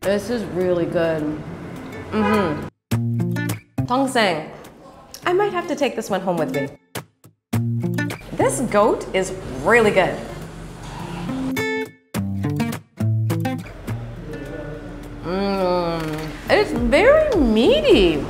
This is really good. Tongseng. I might have to take this one home with me. This goat is really good. It's very meaty.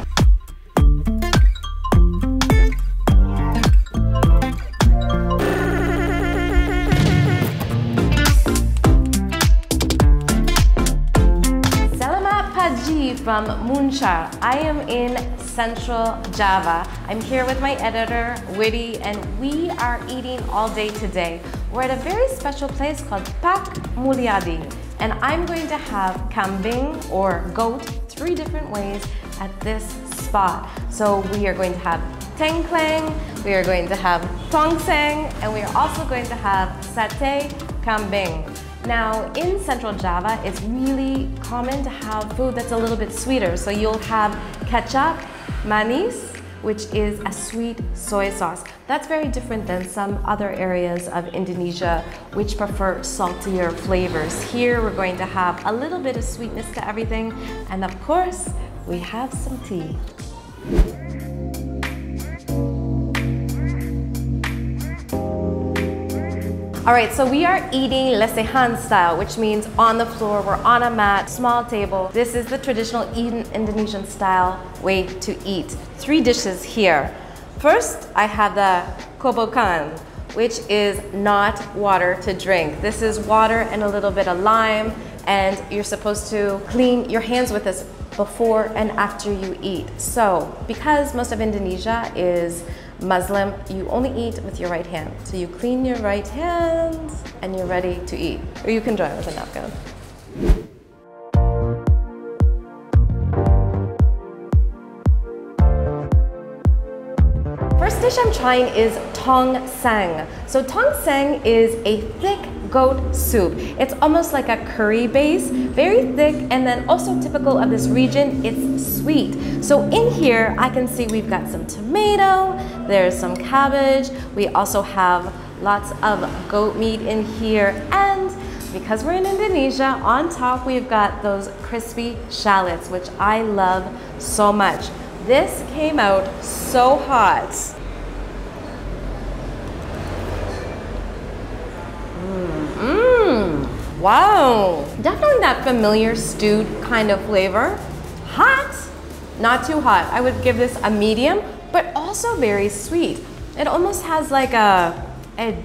Selamat pagi from Muncar. I am in Central Java. I'm here with my editor, Witty, and we are eating all day today. We're at a very special place called Pak Mulyadi, and I'm going to have kambing or goat 3 different ways at this spot. So we are going to have tengkleng, we are going to have tongseng, and we are also going to have satay kambing. Now, in Central Java, it's really common to have food that's a little bit sweeter. So you'll have kecap manis, which is a sweet soy sauce. That's very different than some other areas of Indonesia, which prefer saltier flavors. Here, we're going to have a little bit of sweetness to everything. And of course, we have some tea. All right, so we are eating lesehan style, which means on the floor, we're on a mat, small table. This is the traditional Indonesian style way to eat. 3 dishes here. First, I have the kobokan, which is not water to drink. This is water and a little bit of lime, and you're supposed to clean your hands with this before and after you eat. So, because most of Indonesia is Muslim, you only eat with your right hand. So you clean your right hand and you're ready to eat. Or you can dry with a napkin. First dish I'm trying is tongseng. So tongseng is a thick goat soup. It's almost like a curry base, very thick, and then also typical of this region, it's sweet. So in here, I can see we've got some tomato, there's some cabbage, we also have lots of goat meat in here, and because we're in Indonesia, on top we've got those crispy shallots, which I love so much. This came out so hot. Wow, definitely that familiar stewed kind of flavor. Hot, not too hot. I would give this a medium, but also very sweet. It almost has like a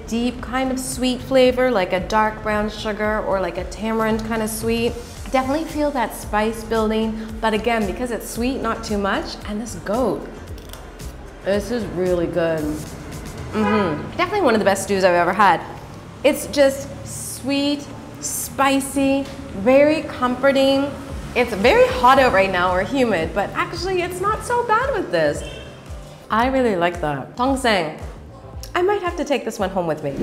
deep kind of sweet flavor, like a dark brown sugar or like a tamarind kind of sweet. Definitely feel that spice building, but again, because it's sweet, not too much. And this goat, this is really good. Definitely one of the best stews I've ever had. It's just sweet, spicy, very comforting. It's very hot out right now or humid, but actually it's not so bad with this. I really like that. Tongseng. I might have to take this one home with me.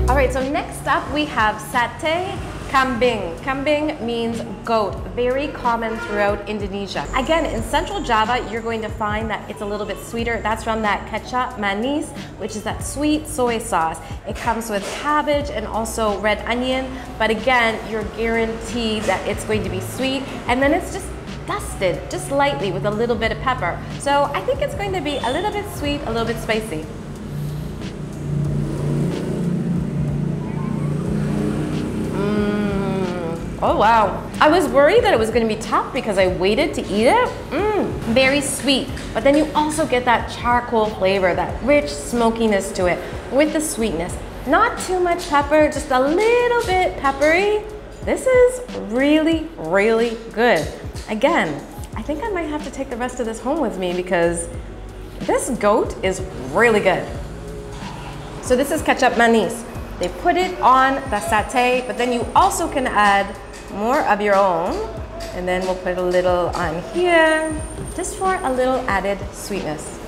All right, so next up we have satay kambing. Kambing means goat, very common throughout Indonesia. Again, in Central Java, you're going to find that it's a little bit sweeter. That's from that kecap manis, which is that sweet soy sauce. It comes with cabbage and also red onion, but again, you're guaranteed that it's going to be sweet, and then it's just dusted, just lightly with a little bit of pepper. So I think it's going to be a little bit sweet, a little bit spicy. Oh wow. I was worried that it was going to be tough because I waited to eat it. Very sweet, but then you also get that charcoal flavor, that rich smokiness to it with the sweetness. Not too much pepper, just a little bit peppery. This is really, really good. Again, I think I might have to take the rest of this home with me because this goat is really good. So this is kecap manis. They put it on the satay, but then you also can add more of your own, and then we'll put a little on here just for a little added sweetness.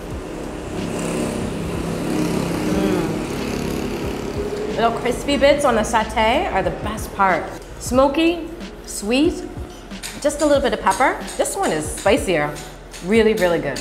Little crispy bits on the satay are the best part. Smoky, sweet, just a little bit of pepper. This one is spicier. Really, really good.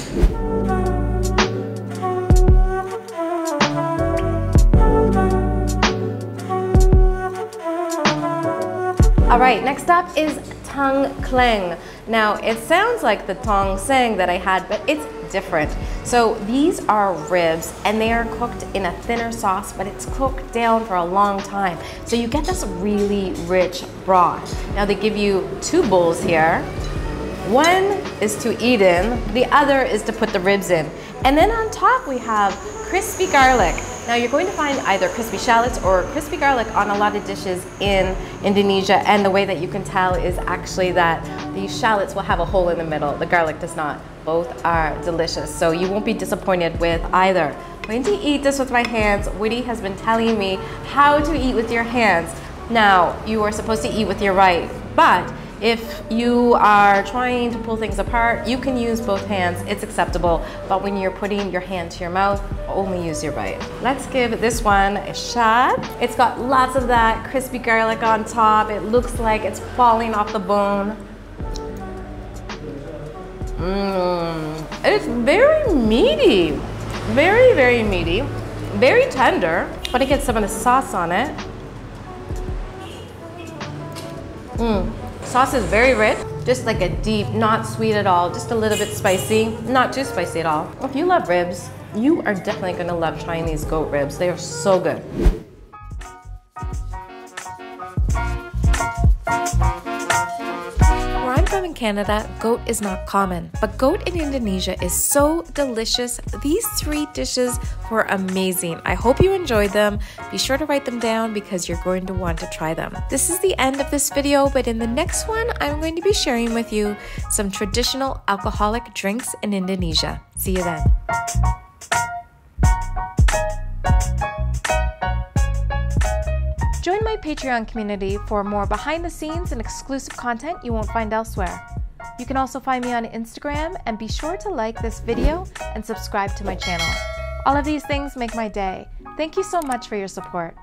All right, next up is tang kleng. Now, it sounds like the tong sang that I had, but it's different. So these are ribs and they are cooked in a thinner sauce, but it's cooked down for a long time. So you get this really rich broth. Now they give you 2 bowls here. One is to eat in, the other is to put the ribs in. And then on top we have crispy garlic. Now you're going to find either crispy shallots or crispy garlic on a lot of dishes in Indonesia, and the way that you can tell is actually that the shallots will have a hole in the middle, the garlic does not. Both are delicious, so you won't be disappointed with either. I'm going to eat this with my hands. Woody has been telling me how to eat with your hands. Now, you are supposed to eat with your right, but if you are trying to pull things apart, you can use both hands, it's acceptable. But when you're putting your hand to your mouth, only use your right. Let's give this one a shot. It's got lots of that crispy garlic on top. It looks like it's falling off the bone. It's very meaty. Very, very meaty. Very tender, but it gets some of the sauce on it. Sauce is very rich, just like a deep, not sweet at all, just a little bit spicy, not too spicy at all. If you love ribs, you are definitely gonna love trying these goat ribs. They are so good. Where I'm from in Canada, goat is not common, but goat in Indonesia is so delicious. These 3 dishes were amazing. I hope you enjoyed them. Be sure to write them down because you're going to want to try them. This is the end of this video, but in the next one, I'm going to be sharing with you some traditional alcoholic drinks in Indonesia. See you then. Join my Patreon community for more behind the scenes and exclusive content you won't find elsewhere. You can also find me on Instagram, and be sure to like this video and subscribe to my channel. All of these things make my day. Thank you so much for your support.